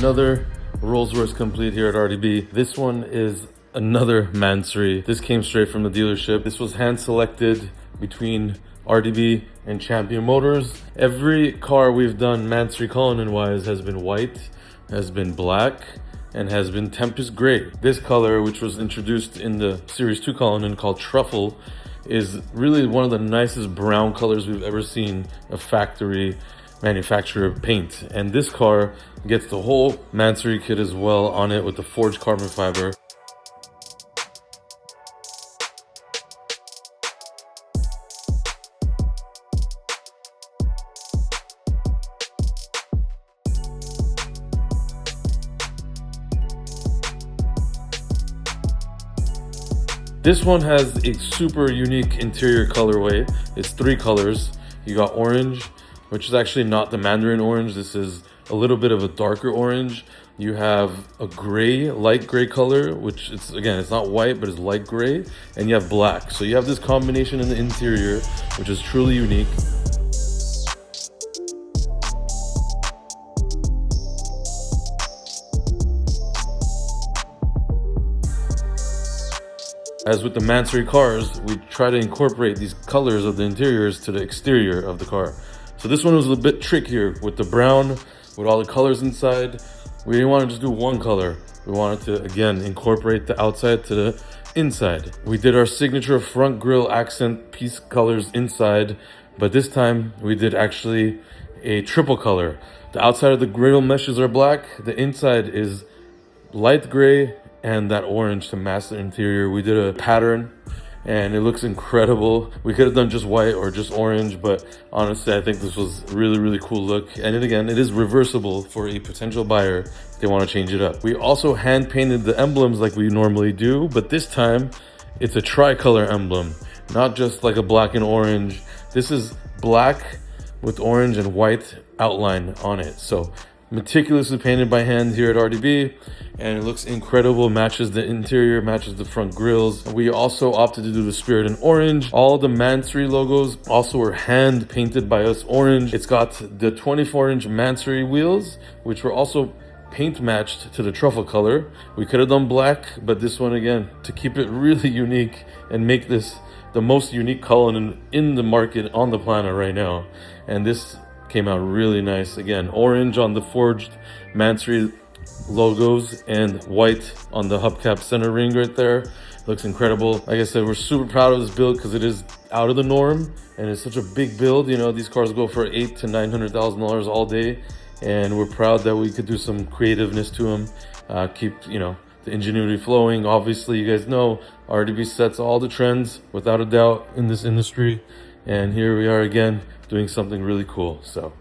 another Rolls-Royce complete here at RDB. This one is another Mansory. This came straight from the dealership. This was hand selected between RDB and Champion Motors. Every car we've done Mansory Cullinan wise has been white, has been black, and has been Tempest Gray. This color, which was introduced in the Series 2 Cullinan called Truffle, is really one of the nicest brown colors we've ever seen a factory manufacturer paint. And this car gets the whole Mansory kit as well on it with the forged carbon fiber. This one has a super unique interior colorway. It's 3 colors. You got orange, which is actually not the Mandarin orange. This is a little bit of a darker orange. You have a gray, light gray color, which it's not white, but it's light gray. And you have black. So you have this combination in the interior, which is truly unique. As with the Mansory cars, we try to incorporate these colors of the interiors to the exterior of the car. So this one was a bit trickier with the brown, with all the colors inside. We didn't want to just do one color. We wanted to, again, incorporate the outside to the inside. We did our signature front grille accent piece colors inside, but this time we did actually a triple color. The outside of the grille meshes are black. The inside is light gray and that orange to match the interior. We did a pattern and it looks incredible. We could have done just white or just orange, but honestly, I think this was really, really cool look. And again, it is reversible for a potential buyer if they want to change it up. We also hand painted the emblems like we normally do, but this time it's a tricolor emblem, not just like a black and orange. This is black with orange and white outline on it. So meticulously painted by hand here at RDB, and it looks incredible. Matches the interior, matches the front grills. We also opted to do the Spirit in orange. All the Mansory logos also were hand painted by us orange. It's got the 24-inch Mansory wheels, which were also paint matched to the Truffle color. We could have done black, but this one, again, to keep it really unique and make this the most unique Cullinan in the market on the planet right now. And this came out really nice. Again, orange on the forged Mansory logos and white on the hubcap center ring right there. Looks incredible. Like I said, we're super proud of this build because it is out of the norm and it's such a big build. You know, these cars go for $800,000 to $900,000 all day, and we're proud that we could do some creativeness to them. Keep, you know, the ingenuity flowing. Obviously, you guys know RDB sets all the trends without a doubt in this industry, and here we are again doing something really cool. So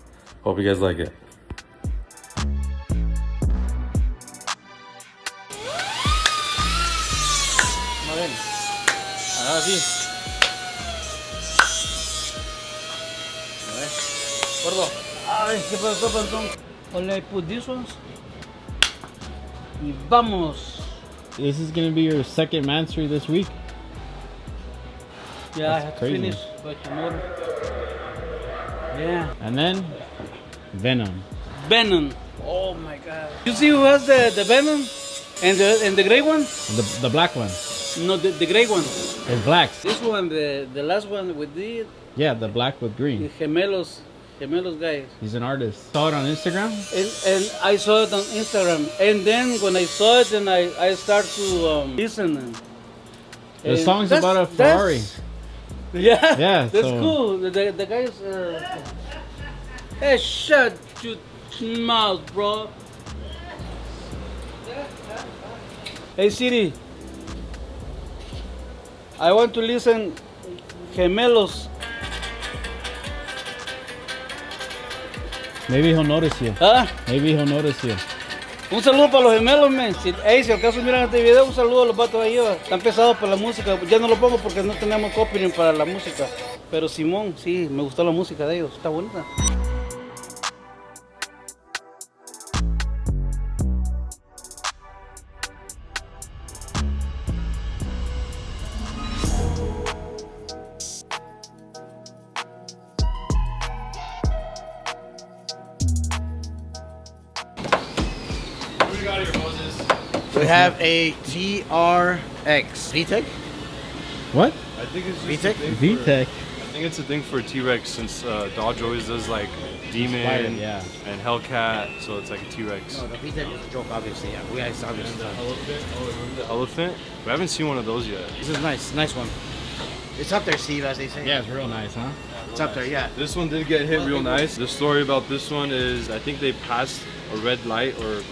hope you guys like it. Ahora sí. A ver. Gordo. Ay, ¿qué pasó, panzón? Only I put these ones. Y vamos. This is going to be your second Mansory this week. Yeah, That's I have crazy. to finish by tomorrow. Yeah. And then Venom. Venom. Oh my god. You see who has the Venom? And the gray one? The black one. No, the gray one. It's black. This one, the last one with the Yeah, the black with green. gemelos guys. He's an artist. Saw it on Instagram? And I saw it on Instagram. And then when I saw it, then I start to listen. The song's about a Ferrari. Yeah, Yeah, that's so- cool. The guys, hey, shut your mouth, bro. Hey, Siri, I want to listen Gemelos. Maybe he'll notice you. ¿Ah? Maybe he'll notice you. Un saludo para los gemelos, men. Si acaso miran este video, un saludo a los vatos ahí. Están pesados por la música. Ya no lo pongo porque no tenemos copyright para la música. Pero Simón, sí, me gustó la música de ellos. Está bonita. We have a TRX VTEC. What? I think it's just VTEC? a thing VTEC. I think it's a thing for T-Rex since Dodge always does like Demon Spider, yeah. and Hellcat, so it's like a T-Rex. No, the VTEC is a joke, obviously. Yeah, we guys obviously. Elephant? Oh, remember the elephant? We haven't seen one of those yet. This is nice one. It's up there, Steve, as they say. Yeah, it's real nice, huh? It's up there, yeah. This one did get hit real nice. The story about this one is I think they passed a red light, or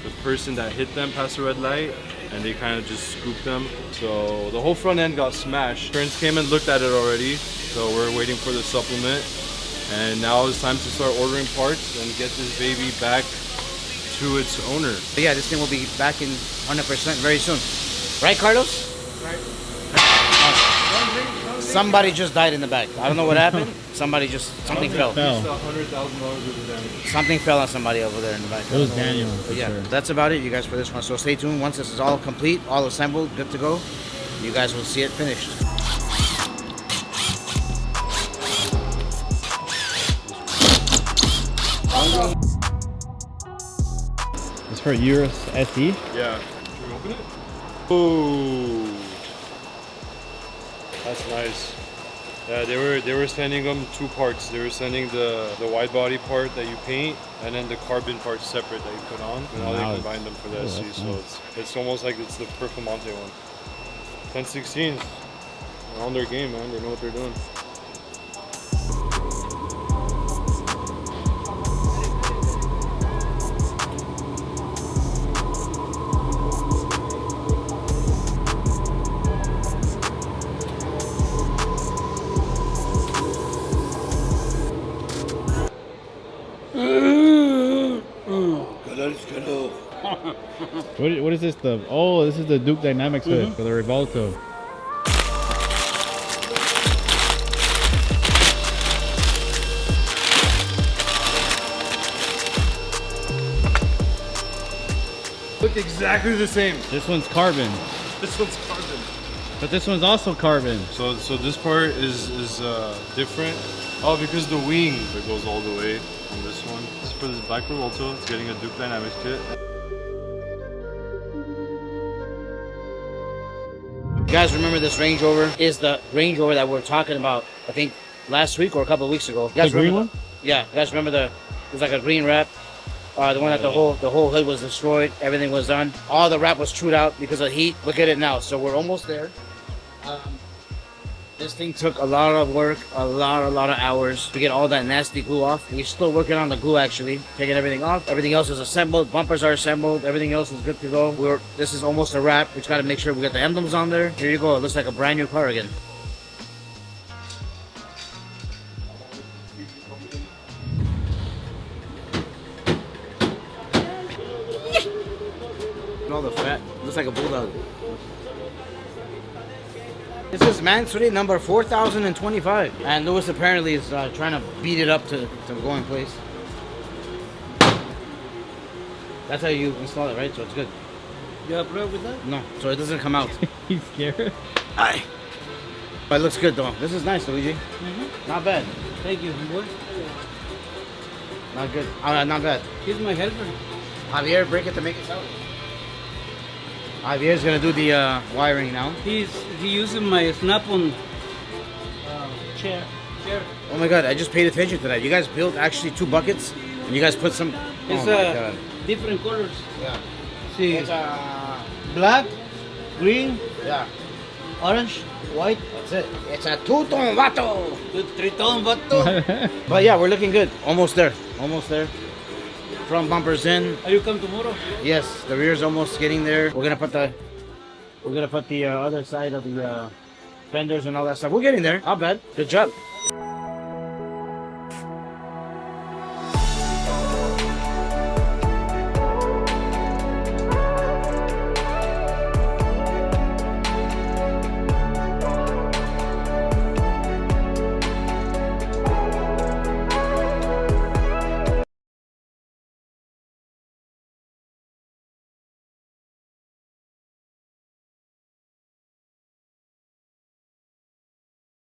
the person that hit them passed a red light, and they kind of just scooped them. So the whole front end got smashed. Insurance came and looked at it already, so we're waiting for the supplement. And now it's time to start ordering parts and get this baby back to its owner. But yeah, this thing will be back in 100% very soon. Right, Carlos? Right. Somebody just died in the back. I don't know what happened. Something fell. Fell. $100,000 worth of damage. Something fell on somebody over there in the back. It was Daniel, for But yeah, sure. that's about it, you guys, for this one. So stay tuned. Once this is all complete, all assembled, good to go, you guys will see it finished. It's for Urus SE. Yeah. Should we open it? Oh, that's nice. Yeah, they were sending them two parts. They were sending the wide body part that you paint, and then the carbon part separate that you put on. And now Wow, they combine them for the SC. that's So nice. it's almost like it's the Performante one. 1016. They're on their game, man. They know what they're doing. What is this? This is the Duke Dynamics hood for the Revolto. Look exactly the same. This one's carbon, This one's carbon. but this one's also carbon. So this part is different. Oh, because the wing that goes all the way on this one. This is for this black Revolto. It's getting a Duke Dynamics kit. You guys remember this Range Rover is the Range Rover that we were talking about, I think, last week or a couple of weeks ago. You guys The green remember? one? Yeah, you guys remember it was like a green wrap. The one that the whole hood was destroyed, everything was done. All the wrap was chewed out because of heat. Look at it now. So we're almost there. This thing took a lot of work, a lot of hours to get all that nasty glue off. We're still working on the glue actually, taking everything off. Everything else is assembled, bumpers are assembled, everything else is good to go. This is almost a wrap. We just gotta make sure we get the emblems on there. Here you go, it looks like a brand new car again. All the fat, looks like a bulldog. This is Mansory number 4025, and Lewis apparently is trying to beat it up to go in place. That's how you install it, right? So it's good. You have a problem with that? No, so it doesn't come out. He's scared. Aye. But it looks good though. This is nice, Luigi. Not bad. Thank you. What? Not good. Not bad. He's my helper. Javier, break it to make it sound. Javier's gonna do the wiring now. He using my snap-on chair. Oh my god, I just paid attention to that. You guys built actually two buckets, and you guys put some. It's oh my god. different colors. Yeah. See, It's black, green, yeah. orange, white. That's it. It's a two-tone vato. 3-tone vato. But yeah, we're looking good. Almost there. Almost there. Front bumpers in. Are you come tomorrow? Yes, the rear's almost getting there. We're gonna put the other side of the fenders and all that stuff. We're getting there. Not bad. Good job.